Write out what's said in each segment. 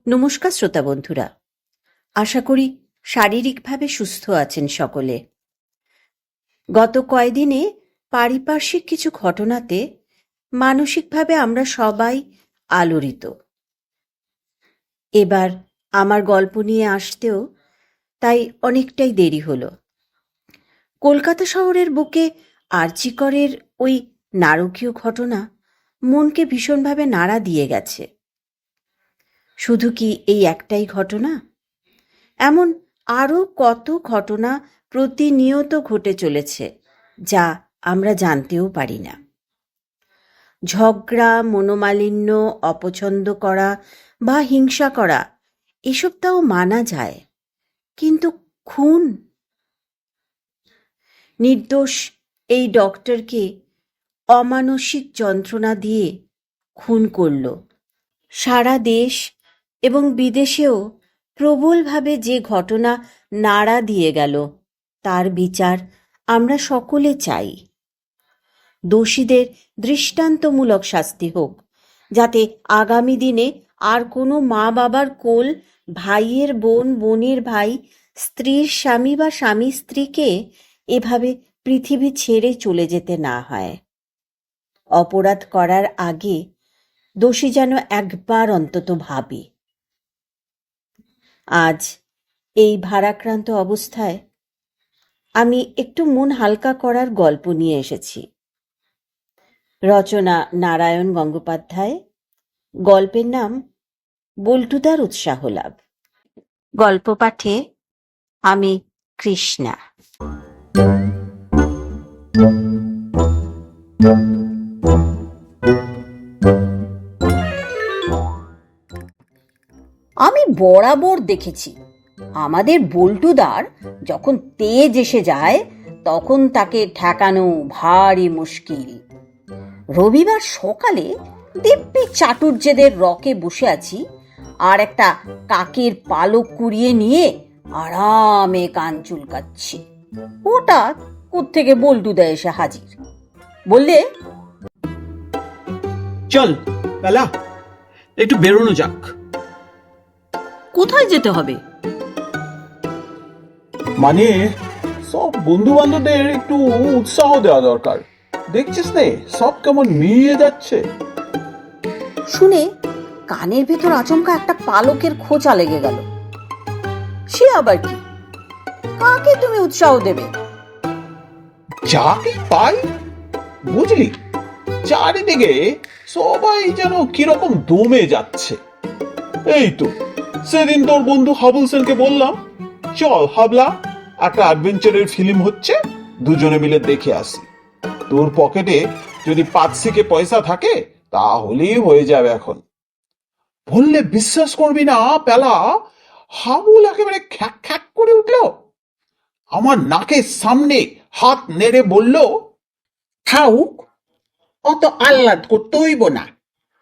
নমস্কার শ্রোতা বন্ধুরা, আশা করি শারীরিকভাবে সুস্থ আছেন সকলে। গত কয়েকদিনে পারিপার্শ্বিক কিছু ঘটনাতে মানসিকভাবে আমরা সবাই আলোড়িত। এবার আমার গল্প নিয়ে আসতেও তাই অনেকটাই দেরি হলো। কলকাতা শহরের বুকে আরজিকরের ওই নারকীয় ঘটনা মনকে ভীষণভাবে নাড়া দিয়ে গেছে। শুধু কি এই একটাই ঘটনা? এমন আরও কত ঘটনা প্রতিনিয়ত ঘটে চলেছে, যা আমরা জানতেও পারি না। ঝগড়া, মনোমালিন্য, অপছন্দ করা বা হিংসা করা এসব তাও মানা যায়, কিন্তু খুন? নির্দোষ এই ডক্টরকে অমানসিক যন্ত্রণা দিয়ে খুন করল। সারা দেশ এবং বিদেশেও প্রবলভাবে যে ঘটনা নাড়া দিয়ে গেল, তার বিচার আমরা সকলে চাই। দোষীদের দৃষ্টান্তমূলক শাস্তি হোক, যাতে আগামী দিনে আর কোনো মা বাবার কোল, ভাইয়ের বোন, বোনের ভাই, স্ত্রীর স্বামী বা স্বামী স্ত্রীকে এভাবে পৃথিবী ছেড়ে চলে যেতে না হয়। অপরাধ করার আগে দোষী যেন একবার অন্তত ভাবে। আজ এই ভারাক্রান্ত অবস্থায় আমি একটু মন হালকা করার গল্প নিয়ে এসেছি। রচনা নারায়ণ গঙ্গোপাধ্যায়। গল্পের নাম বল্টুদার উৎসাহ লাভ। গল্প পাঠে আমি কৃষ্ণা। আমি বরাবর দেখেছি, আমাদের বল্টুদার যখন তেজ এসে যায় তখন তাকে ঠেকানো ভারী মুশকিল। রবিবার সকালে দিব্যি চাটুর্যেদের রকে বসে আছি, আর একটা কাকের পালক কুড়িয়ে নিয়ে আরামে কান চুলকাচ্ছি। হঠাৎ কোত্থেকে বল্টুদা এসে হাজির। বললে, চল বেলা, একটু বেরোনো যাক। কোথায় যেতে হবে? মানে সব বন্ধু বান্ধবদের একটু উৎসাহ দেওয়া দরকার। দেখছিস নে সব কেমন মিলিয়ে যাচ্ছে। শুনে কানের ভেতর আচমকা একটা পালকের খোঁচা লেগে গেল। সে আবার কি? কাকে তুমি উৎসাহ দেবে? যাকে পাই, বুঝলি, চারিদিকে সবাই যেন কিরকম দমে যাচ্ছে। এই তো সেদিন তোর বন্ধু হাবুল সেনকে বললাম, চল হাবলা, একটা অ্যাডভেঞ্চারের ফিল্ম হচ্ছে, দুজনে মিলে দেখে আসি। তোর পকেটে যদি 5 পয়সা থাকে তাহলেই হয়ে যাবে। এখন বললে বিশ্বাস করবি না পেলা, হাবুল একেবারে খ্যাক খ্যাক করে উঠল। আমার নাকের সামনে হাত নেড়ে বলল, থাউক, অত আহ্লাদ করতে হইব না।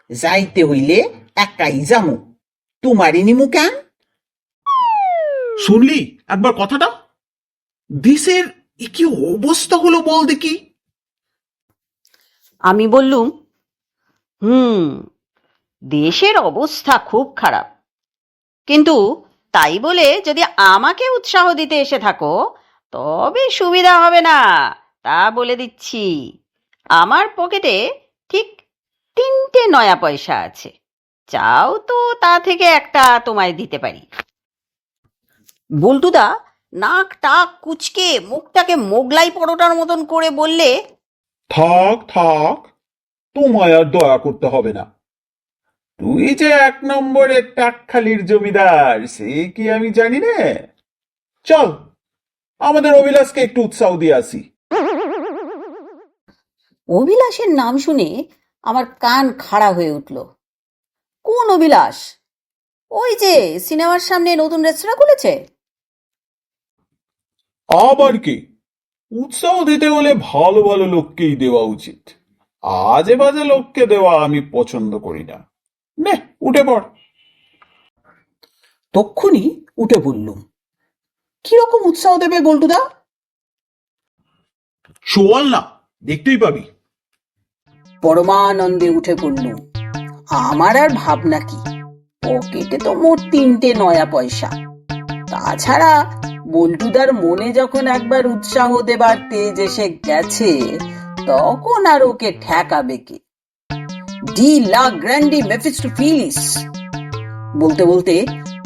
যাইতে হইলে একাই যামু, তোমারই নিমু কেন? শুনলি একবার কথাটা? দেশের কি অবস্থা হলো বল দেখি। আমি বললুম, দেশের অবস্থা খুব খারাপ, কিন্তু তাই বলে যদি আমাকে উৎসাহ দিতে এসে থাকো তবে সুবিধা হবে না, তা বলে দিচ্ছি। আমার পকেটে ঠিক 3টে নয়া পয়সা আছে, চাও তো তা থেকে একটা তোমায় দিতে পারি। বল্টুদা নাক টাক কুচকে মুখটাকে মোগলাই পরোটার মতন করে বললে, থাক থাক, তোমায় আর দয়া করতে হবে না। তুই যে 1 নম্বরের টাকখালির জমিদার সে কি আমি জানি না। চল আমাদের অভিলাষকে একটু উৎসাহ দিয়ে আসি। অভিলাষের নাম শুনে আমার কান খাড়া হয়ে উঠল। কোন অভিলাষ? ওই যে সিনেমার সামনে নতুন রেস্তোরাঁ খুলেছে। আবার কি? উৎসাহ দিতে হলে ভালো ভালো লোককেই দেওয়া উচিত। আজে বাজে লোককে দেওয়া আমি পছন্দ করি না। নে উঠে পড়। তক্ষুনি উঠে বললুম, কিরকম উৎসাহ দেবে বল্টুদা? শোয়াল না, দেখতেই পাবি। পরমানন্দে উঠে পড়লুম। আমার আর ভাবনা কি, পকেটে তো মোট 3টে নয়া পয়সা। তাছাড়া বল্টুদার মনে যখন একবার উৎসাহ দেবার তেজ এসে গেছে, তখন আর ওকে ঠেকাবে কে? ডি লা গ্র্যান্ডি মেফিস্টোফিলিস বলতে বলতে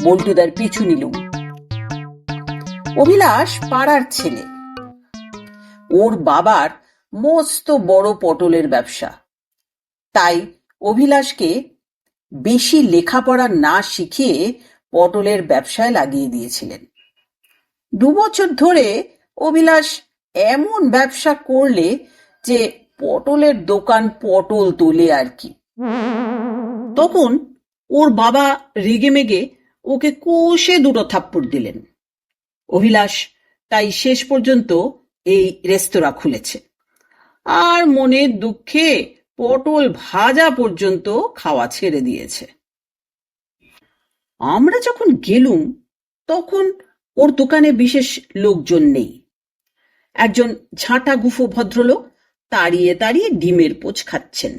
বল্টুদার পিছু নিলুম। অভিলাষ পাড়ার ছেলে, ওর বাবার মস্ত বড় পটলের ব্যবসা। তাই অভিলাষকে বেশি লেখাপড়া না শিখিয়ে পটলের ব্যবসায় লাগিয়ে দিয়েছিলেন। 2 বছর ধরে অভিলাষ এমন ব্যবসা করলে যে পটলের দোকান পটল তোলে আর কি। তখন ওর বাবা রেগেমেগে ওকে কষে 2টো থাপ্পড় দিলেন। অভিলাষ তাই শেষ পর্যন্ত এই রেস্তোরাঁ খুলেছে, আর মনের দুঃখে পটল ভাজা পর্যন্ত খাওয়া ছেড়ে দিয়েছে। আমরা যখন গেলুম তখন ওর দোকানে বিশেষ লোকজন নেই। একজন ঝাঁটা গুফো ভদ্রলোক তাড়িয়ে তাড়িয়ে ডিমের পোচ খাচ্ছেন,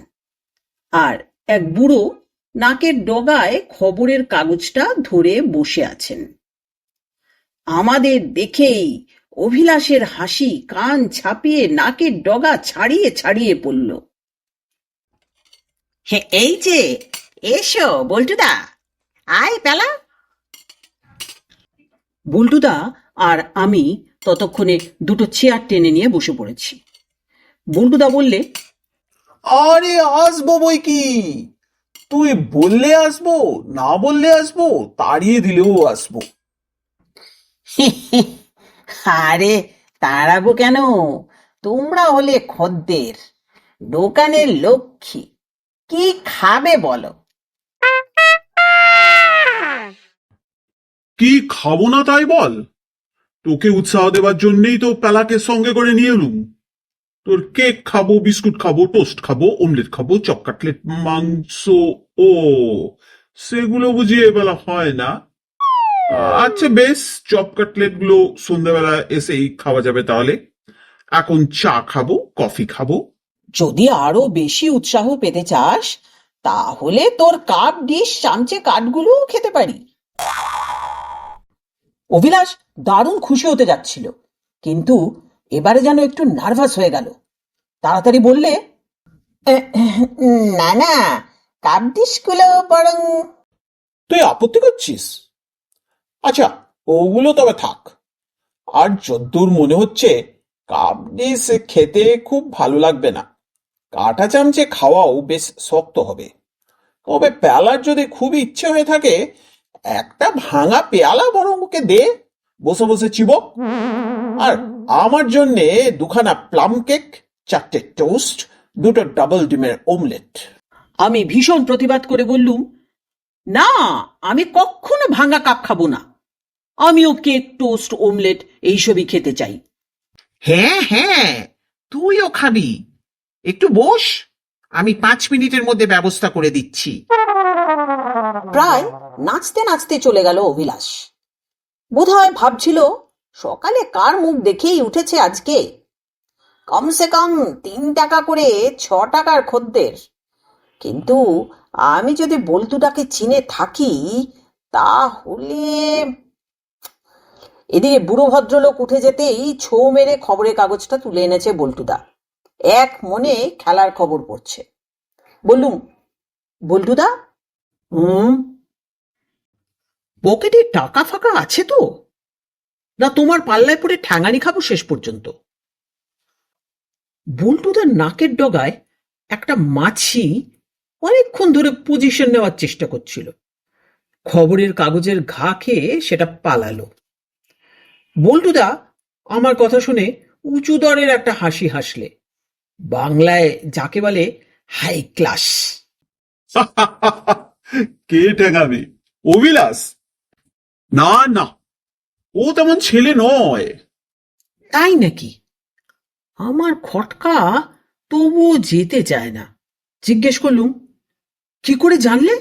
আর এক বুড়ো নাকের ডগায় খবরের কাগজটা ধরে বসে আছেন। আমাদের দেখেই অভিলাষের হাসি কান ছাপিয়ে নাকের ডগা ছাড়িয়ে ছাড়িয়ে পড়ল। এই যে, এসো বল্টুদা, আয় পেলা। বল্টুদা আর আমি ততক্ষণে 2টো চেয়ার টেনে নিয়ে বসে পড়েছি। বল্টুদা বললে, আরে আসবো বই কি, তুই বললে আসবো, না বললে আসবো, তাড়িয়ে দিলেও আসবো। আরে তাড়াবো কেন? তোমরা হলে খদ্দের, দোকানের লক্ষ্মী। কি খাবে বলো? কি খাবো না তাই বল। তোকে উৎসাহ দেবার জন্যই তো পেলাকে সঙ্গে করে নিয়ে এলুম। তোর কেক খাবো, বিস্কুট খাবো, টোস্ট খাবো, অমলেট খাবো, চপ কাটলেট, মাংস। ও, সেগুলো বুঝি এবেলা হয় না? আচ্ছা বেশ, চপ কাটলেট গুলো সন্ধ্যাবেলা এসেই খাওয়া যাবে তাহলে। এখন চা খাবো, কফি খাবো। যদি আরো বেশি উৎসাহ পেতে চাস, তাহলে তোর কাপ ডিশ চামচে কাঠগুলো খেতে পারি। অভিলাষ দারুণ খুশি হতে যাচ্ছিল, কিন্তু এবারে যেন একটু নার্ভাস হয়ে গেল। তাড়াতাড়ি বললে, না না, কাপ ডিশগুলো বরং। তুই আপত্তি করছিস? আচ্ছা, ওগুলো তবে থাক। আর যদ্দূর মনে হচ্ছে কাপ ডিশ খেতে খুব ভালো লাগবে না, কাঁটা চামচে খাওয়াও বেশ শক্ত হবে। তবে পেয়ালার যদি খুব ইচ্ছে হয়ে থাকে, একটা ভাঙা পেয়ালা বরং ওকে দে, বসে বসে চিবক। আর আমার জন্যে 2খানা প্লাম কেক, 4টে টোস্ট, 2টো ডাবল ডিমের অমলেট। আমি ভীষণ প্রতিবাদ করে বললুম, না, আমি কখনো ভাঙা কাপ খাবো না। আমিও কেক, টোস্ট, অমলেট এইসবই খেতে চাই। হ্যাঁ হ্যাঁ, তুইও খাবি। একটু বস, আমি 5 মিনিটের মধ্যে ব্যবস্থা করে দিচ্ছি। প্রায় নাচতে নাচতে চলে গেল অভিলাষ। বোধহয় ভাবছিল সকালে কার মুখ দেখেই উঠেছে আজকে। কমসে কম 3 টাকা করে 6 টাকার খদ্দের। কিন্তু আমি যদি বল্টুদাকে চিনে থাকি, তাহলে। এদিকে বুড়ো ভদ্রলোক উঠে যেতেই ছো মেরে খবরের কাগজটা তুলে এনেছে বল্টুদা। এক মনে খেলার খবর পড়ছে। বললুম, বল্টুদা। পকেটে টাকা ফাঁকা আছে তো, না তোমার পাল্লায় পড়ে ঠ্যাঙানি খাবো শেষ পর্যন্ত? বল্টুদার নাকের ডগায় একটা মাছি অনেকক্ষণ ধরে পজিশন নেওয়ার চেষ্টা করছিল। খবরের কাগজের ঘা খেয়ে সেটা পালালো। বল্টুদা আমার কথা শুনে উঁচু দরের একটা হাসি হাসলে, বাংলায় যাকে বলে হাই ক্লাস। কে ঠেঙাবে? অভিলাষ? না না, ও তেমন ছেলে নয়। তাই নাকি? আমার খটকা তবুও যেতে চায় না। জিজ্ঞেস করলুম, কি করে জানলে?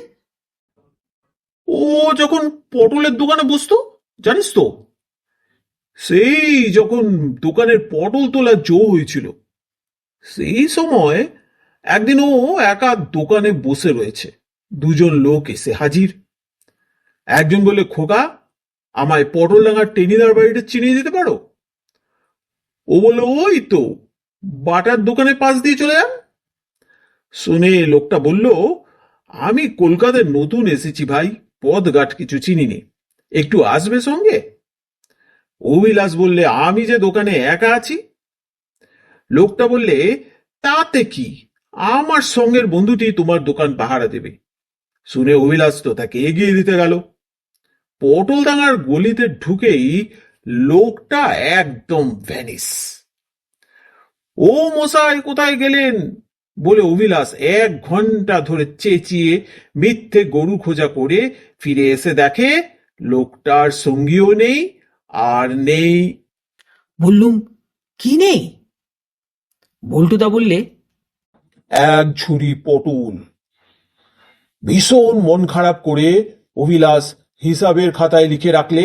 ও যখন পটলের দোকানে বসতো, জানিস তো, সেই যখন দোকানের পটল তোলার জো হয়েছিল, সেই সময় একদিন ও একা দোকানে বসে রয়েছে, 2জন লোক এসে হাজির। একজন বললে, খোকা, আমায় পটলডাঙ্গার টেনিদার বাড়িটা চিনিয়ে দিতে পারো? ও বললো, ওই তো বাটার দোকানের পাশ দিয়ে চলে যান। শুনে লোকটা বলল, আমি কলকাতায় নতুন এসেছি ভাই, পথঘাট কিছু চিনি নে, একটু আসবে সঙ্গে? অভিলাষ বললে, আমি যে দোকানে একা আছি। লোকটা বললে, তাতে কি, আমার সঙ্গের বন্ধুটি তোমার দোকান পাহারা দেবে। শুনে অভিলাষ তো তাকে এগিয়ে দিতে গেল। পটলডাঙ্গার গলিতে ঢুকেই লোকটা একদম ভ্যানিস। ও মশাই, কোথায় গেলেন বলে অভিলাষ 1 ঘন্টা ধরে চেঁচিয়ে মিথ্যে গরু খোঁজা করে ফিরে এসে দেখে লোকটার সঙ্গীও নেই আর নেই। বললুম, কি নেই? বল্টুদা বললে, এক ঝুড়ি পটল। ভীষণ মন খারাপ করে অভিলাষ হিসাবের খাতায় লিখে রাখলে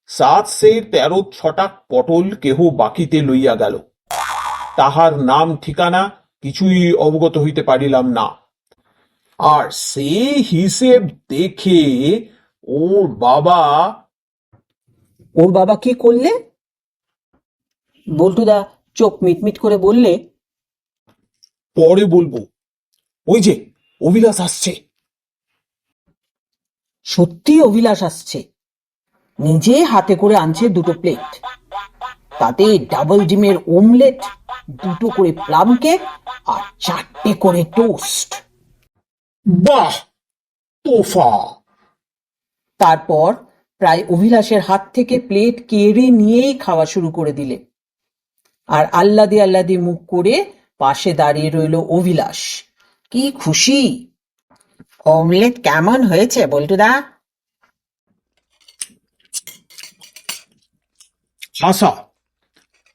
7 সের 13 ছটাক পটল কেহ বাকিতে লইয়া গেল। তাহার নাম ঠিকানা কিছুই অবগত হইতে পারিলাম না। আর সে হিসেব দেখে ওর বাবা কি করলে? বল্টুদা চোখ মিটমিট করে বললে, পরে বলবো, ওই যে অভিলাষ আসছে। সত্যি অভিলাষ আসছে। নিজে হাতে করে আনছে 2টো প্লেট, তাতে ডাবল ডিমের অমলেট, 2টো করে প্লাম কেক আর 4টে করে টোস্ট। বাহ, তোফা! তারপর প্রায় অভিলাষের হাত থেকে প্লেট কেড়ে নিয়েই খাওয়া শুরু করে দিলে। আর আহ্লাদে মুখ করে পাশে দাঁড়িয়ে রইল অভিলাষ। কি খুশি! অমলেট কেমন হয়েছে বল্টুদা? হাসা,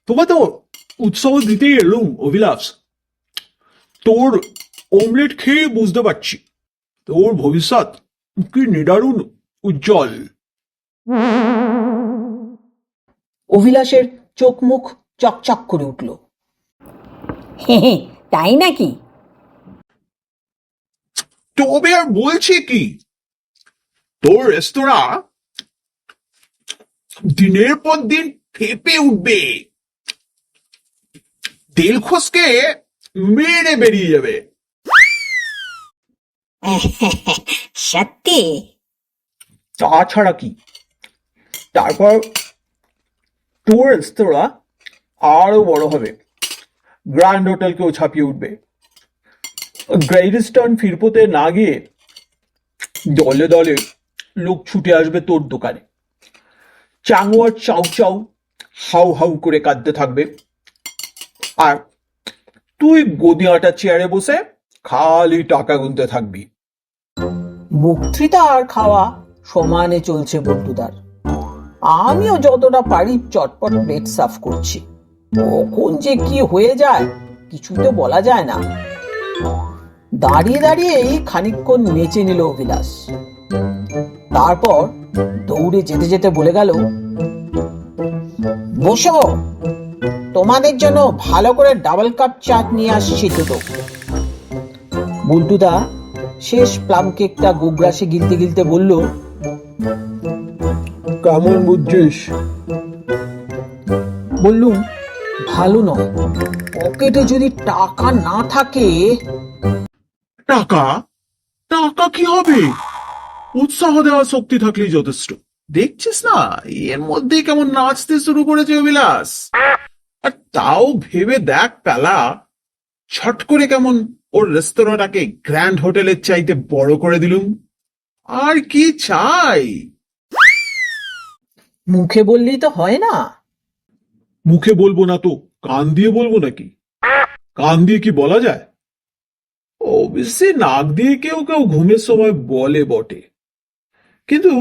তোমায় তো উৎসাহ দিতেই এলুম অভিলাষ। তোর অমলেট খেয়ে বুঝতে পারছি তোর ভবিষ্যৎ কি নিদারুণ উজ্জ্বল। অভিলাষের চোখ মুখ চকচক করে উঠল। তাই নাকি? তবে আর বলছি কি, তোর রেস্তোরাঁ দিনের পর দিন ফেপে উঠবে, তেল খসকে মেরে বেরিয়ে যাবে। সত্যি? তাছাড়া কি, তারপর তোর রেস্তোরাঁ আরো বড় হবে, গ্র্যান্ড হোটেলকেও ছাপিয়ে উঠবে। গ্রেট ইস্টার্ন ফিরপোতে না গিয়ে দলে দলে লোক ছুটে আসবে তোর দোকানে। চাঙুয়ার চাউ চাউ হাউ হাউ করে কাঁদতে থাকবে, আর তুই গদি আটা চেয়ারে বসে খালি টাকা গুনতে থাকবি। বক্তৃতা আর খাওয়া সমানে চলছে বল্টুদার। আমিও যতটা পারি চটপট প্লেট সাফ করছি। কখন যে কি হয়ে যায় কিছুই তো বলা যায় না। দাঁড়িয়ে দাঁড়িয়েই খানিকক্ষণ নেচে নিল অভিলাষ। তারপর দৌড়ে যেতে যেতে বলে গেল, বসো, তোমাদের জন্য ভালো করে ডাবল কাপ চাট নিয়ে আসছি 2টো। বল্টুদা শেষ প্লাম কেকটা গোগ্রাসে গিলতে গিলতে বলল, কেমন বুঝছিস? বললুম, ভালো নয়। পকেটে যদি টাকা না থাকে। টাকা টাকা কি হবে? উৎসাহ দেওয়ার শক্তি থাকলেই যথেষ্ট। দেখছিস না এর মধ্যে কেমন নাচতে শুরু করেছে অভিলাষ। আর তাও ভেবে দেখ পেলা, ছট করে কেমন ওর রেস্তোরাঁটাকে গ্র্যান্ড হোটেলের চাইতে বড় করে দিলুম। আর কি চাই? মুখে বললেই তো হয় না। মুখে বলবো না তো কান দিয়ে বলবো নাকি? কান দিয়ে কি বলা যায়? অবশ্যই নাক দিয়ে কেউ কেউ ঘুমের সময় বলে বটে, কিন্তু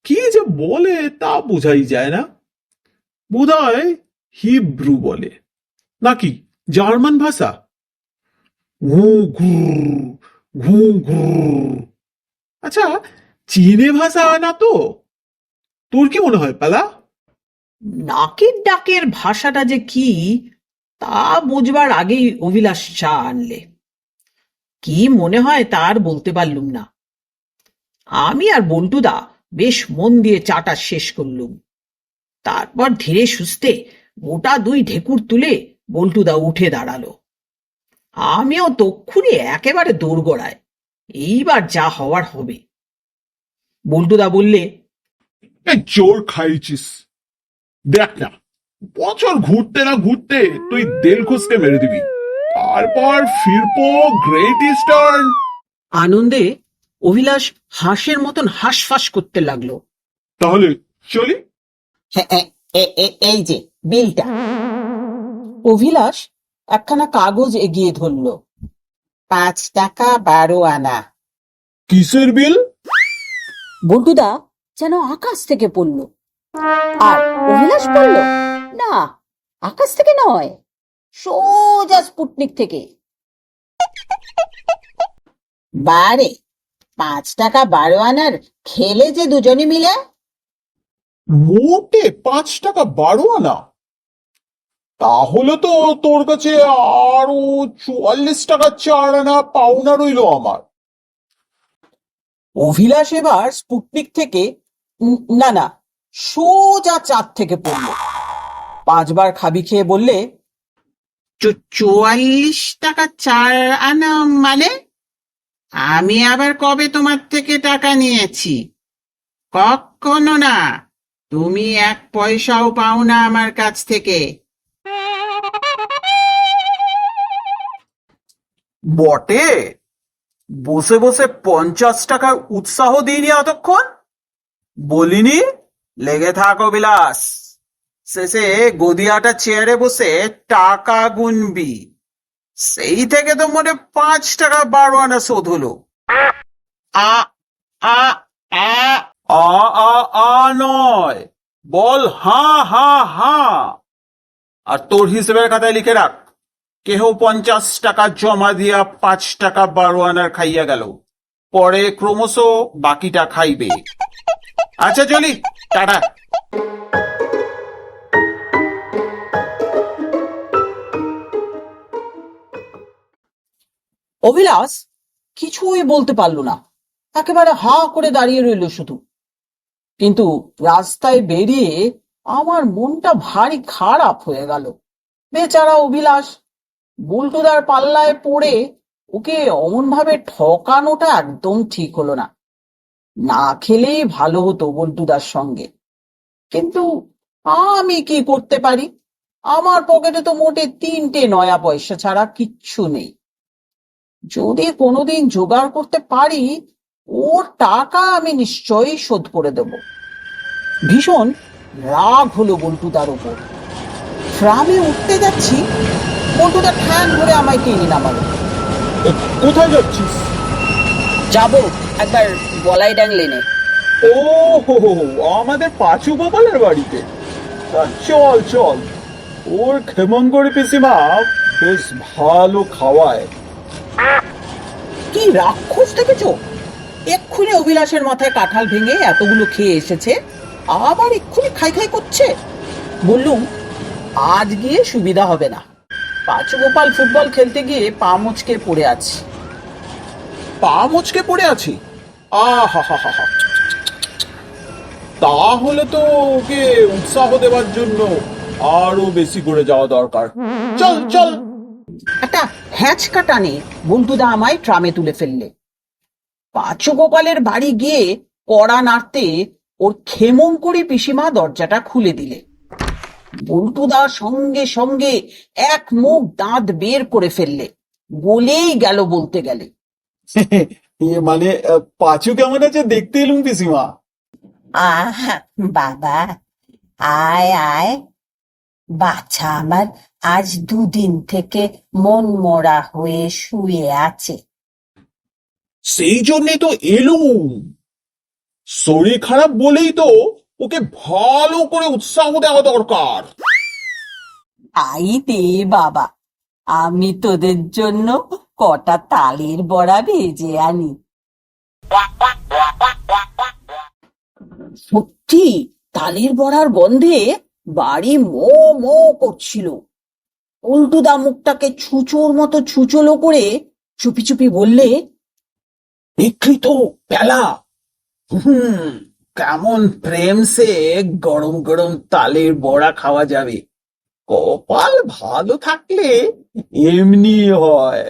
কি যে বলে তা বোঝাই যায় না। বোধহয় হিব্রু বলে, নাকি জার্মান ভাষা। ঘু ঘুর ঘু ঘুর। আচ্ছা, চীনে ভাষা না তো? তোর কি মনে হয় পালা? নাকের ডাকের ভাষাটা যে কি তা বুঝবার আগেই অভিলাষ চা আনলে। কি মনে হয় তার বলতে পারলুম না। আমি আর বল্টুদা বেশ মন দিয়ে চাটা শেষ করলুম। তারপর ধীরে সুস্থে মোটা 2 ঢেকুর তুলে বল্টুদা উঠে দাঁড়ালো। আমিও তক্ষুনি একেবারে দোরগোড়ায়, এইবার যা হওয়ার হবে। বল্টুদা বললে, এই জোর খাইছিস। দেখ না, বছর ঘুরতে না ঘুরতে তুই দেলখুসকে মেরে দিবি, তারপর ফিরবো গ্রেট ইস্টার্ন। আনন্দে অভিলাষ হাঁসের মতন হাঁসফাঁস করতে লাগলো। তাহলে চলি। এই যে বিলটা। অভিলাষ একখানা কাগজ এগিয়ে ধরল। 5 টাকা 12 আনা। কিসের বিল? বল্টুদা যেন আকাশ থেকে পড়ল, আর অভিলাষ পড়ল না, আকাশ থেকে নয়, সোজা স্পুটনিক থেকে। বারে 5 টাকা 12 আনার খেলে যে দুজনে মিলে। মোটে 5 টাকা 12 আনা? তাহলে তো তোর কাছে আরো 44 টাকা 4 আনা পাওনা রইলো আমার। অভিলাষ এবার স্পুটনিক থেকে না সোজা চাঁদ থেকে পড়ল। 5 বার খাবি খেয়ে বললে, 44 টাকা 4 আনা মানে? আমি আবার কবে তোমার থেকে টাকা নিয়েছি? কখনো না, তুমি 1 পয়সাও পাও না আমার কাছ থেকে। বটে, বসে বসে 50 টাকার উৎসাহ দিইনি অতক্ষণ? বলিনি লেগে থাকো বিলাস, শেষে গদিয়াটা চেয়ারে বসে টাকা গুনবি। সেই থেকে তো মনে 5 টাকা 12 আনা শোধ হলো। আ আ আ আ আ আ নয়, বল হা হা হা। আর তোর হিসেবের খাতায় লিখে রাখ, কেহ 50 টাকা জমা দিয়া 5 টাকা 12 আনার খাইয়া গেল, পরে ক্রমশ বাকিটা খাইবে। আচ্ছা চলি, টাটা। অভিলাষ কিছুই বলতে পারল না, একেবারে হা করে দাঁড়িয়ে রইল শুধু। কিন্তু রাস্তায় বেরিয়ে আমার মনটা ভারী খারাপ হয়ে গেল। বেচারা অভিলাষ, বল্টুদার পাল্লায় পড়ে ওকে অমন ভাবে ঠকানোটা একদম ঠিক হলো না। না খেলেই ভালো হতো বল্টুদার সঙ্গে, কিন্তু আমি কি করতে পারি? আমার পকেটে তো মোটে 3টে নয়া পয়সা ছাড়া কিচ্ছু নেই। যদি কোনোদিন জোগাড় করতে পারি, ওর টাকা আমি নিশ্চয়ই শোধ করে দেব। ভীষণ রাগ হলো বল্টুদার উপর। ট্রামে উঠতে যাচ্ছি, বল্টুদা ঠ্যাং ধরে আমায় টেনে নামালো। কোথায় যাচ্ছিস? যাবো একবার বলাই ডাং লেনে। ও হো হো, আমাদের পাঁচু গোপালের বাড়িতে? তা চল চল, ওর ক্ষেমঙ্করী পিসিমা বেশ ভালো খাওয়ায়। কি রাক্ষস দেখেছো? এক্ষুনি অভিলাষের মাথায় কাঁঠাল ভেঙে এতগুলো খেয়ে এসেছে, আবার এক্ষুনি খাই খাই করছে। বললুম, আজ গিয়ে সুবিধা হবে না। পাঁচু গোপাল ফুটবল খেলতে গিয়ে পা মুচকে পড়ে আছে। পা মুচকে পড়ে আছি? আহা হা হা হা। তাহলে তো ওকে উৎসাহ দেওয়ার জন্য আরো বেশি করে যাওয়া দরকার। চল চল। একটা হ্যাঁচকা টানে বল্টুদা আমায় ট্রামে তুলে ফেললে। পাঁচু গোপালের বাড়ি গিয়ে কড়া নাড়তে ওর ক্ষেমঙ্করী পিসিমা দরজাটা খুলে দিলে। বল্টুদা সঙ্গে সঙ্গে এক মুখ দাঁত বের করে ফেললে, বলেই গেল বলতে গেলে, মানে পাঁচু কেমন আছে দেখতে এলুম পিসিমা। আহ বাবা, আয় আয়। বাচ্চা আমার আজ 2 দিন থেকে মন মরা হয়ে শুয়ে আছে। সেই জন্যই তো এলুম। শরীর খারাপ বলেই তো ওকে ভালো করে উৎসাহ দেওয়া দরকার। আই দে বাবা, আমি তোদের জন্য কটা তালের বড়া ভেজে আনি। সত্যি তালের বড়ার গন্ধে বাড়ি মো মো করছিল। উল্টুদা মুখটাকে ছুঁচোর মতো ছুঁচলো করে চুপি চুপি বললে, দেখলি তো পেলা? কেমন প্রেম সে গরম গরম তালের বড়া খাওয়া যাবে। কপাল ভালো থাকলে এমনি হয়।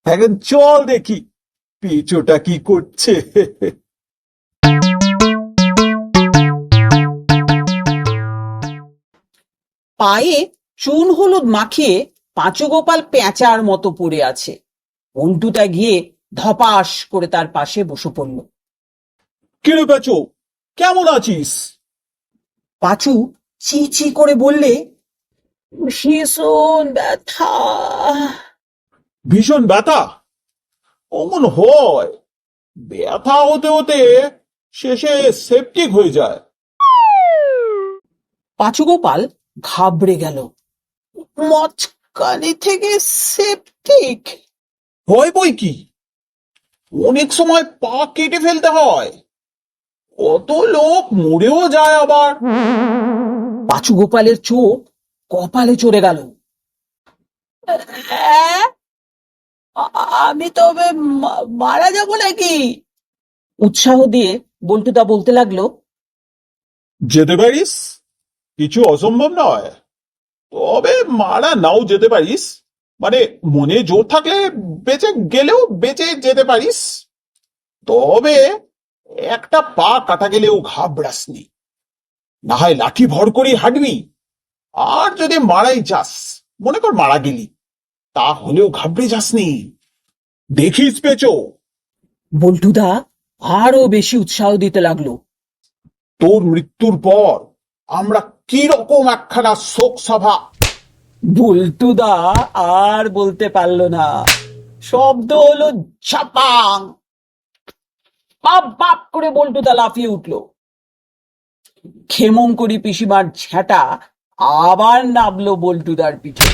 এখন চল দেখি পিচোটা কি করছে। পায়ে চুন হলুদ মাখিয়ে পাঁচু গোপাল পেঁচার মতো পড়ে আছে। পল্টুটা গিয়ে ধপাস করে তার পাশে বসে পড়ল। কিরে পেঁচো, কেমন আছিস? পাঁচু চি চি করে বললে, ভীষণ ব্যথা। ভীষণ ব্যথা? অমন হয়, ব্যথা হতে হতে শেষে সেপটিক হয়ে যায়। পাঁচু গোপাল ঘাবড়ে গেল। মচকানি থেকে সেপটিক? হয় বই কি, অনেক সময় পা কেটে ফেলতে হয়, কত লোক মরেও যায় আবার। পাঁচু গোপালের চোখ কপালে চড়ে গেল। আমি তবে মারা যাব নাকি? উৎসাহ দিয়ে বল্টুদা বলতে লাগলো, যেতে পারিস, কিছু অসম্ভব নয়। তবে মারা নাও যেতে পারিস, মানে মনে জোর থাকলে বেঁচে গেলেও বেঁচে যেতে পারিস। তবে একটা পা কাটা গেলেও ঘাবড়াসনি, না হয় লাঠি ভর করে হাঁটবি। আর যদি মারাই যাস, মনে কর মারা গেলি, তাহলেও ঘাবড়ে যাসনি। দেখিস পেঁচো, বল্টুদা আরো বেশি উৎসাহ দিতে লাগলো। তোর মৃত্যুর পর আমরা কি রকম একখানা শোক সভা। বল্টুদা আর বলতে পারলো না। শব্দ হলো ঝাপাং। বাপ বাপ করে বল্টুদা লাফিয়ে উঠলো। ক্ষেমংকরী পিসিমার ঝ্যাঁটা আবার নামলো বল্টুদার পিঠে।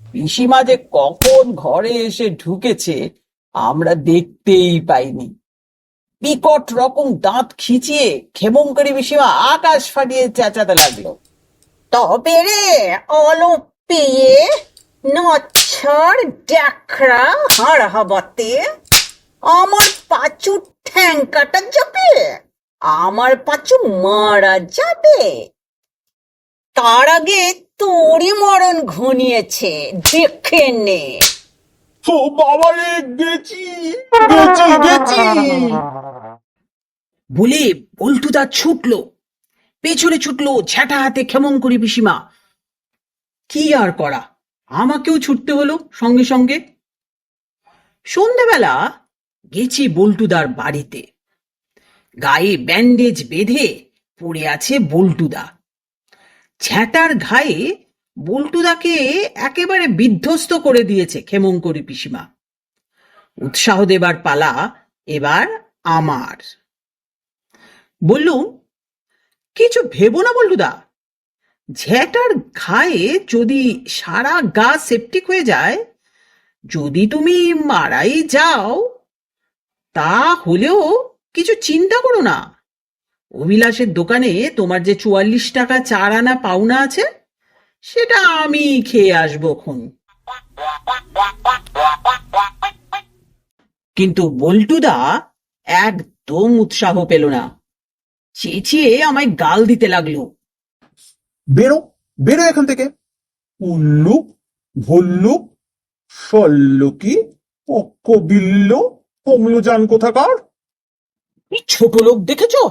পিসিমা যে কখন ঘরে এসে ঢুকেছে আমরা দেখতেই পাইনি। বিকট রকম দাঁত খিচিয়ে ক্ষেমংকরী পিসিমা আকাশ ফাটিয়ে চেঁচাতে লাগলো, তবে রে অলপ পেয়ে নচ্ছর ড্যাকরা হাড় হাবাতে আমার পাঁচু ঠ্যাং কাটা যাবে, আমার পাঁচু মারা যাবে। তার আগে তোরই মরণ ঘনিয়েছে, দেখে নে। ও বাবা রে, গেছি গেছি গেছি। বলে বল্টুদা ছুটলো, পেছনে ছুটলো ঝ্যাঁটা হাতে ক্ষেমংকরী পিসিমা। কি আর করা, আমাকেও ছুটতে হলো সঙ্গে সঙ্গে। সন্ধ্যাবেলা গেছি বল্টুদার বাড়িতে। গায়ে ব্যান্ডেজ বেঁধে পড়ে আছে বল্টুদা। ঝ্যাঁটার ঘায়ে বল্টুদাকে একেবারে বিধ্বস্ত করে দিয়েছে ক্ষেমংকরী পিসিমা। উৎসাহ দেবার পালা এবার আমার। বললুম, কিছু ভেবো না বল্টুদা, ঝ্যাঁটার ঘায়ে যদি সারা গা সেপটিক হয়ে যায়, যদি তুমি মারাই যাও, তা হলেও কিছু চিন্তা করো না। অভিলাষের দোকানে তোমার যে 44 টাকা 4 আনা পাওনা আছে, সেটা আমি খেয়ে আসবো খন। কিন্তু বল্টুদা একদম উৎসাহ পেল না। চেঁচিয়ে আমায় গাল দিতে লাগলো। বেরো বেরো এখান থেকে, উল্লুক ভল্লুক শল্লকি অক্কবিল্ল অম্লজান কোথাকার। এই ছোট লোক দেখেছো,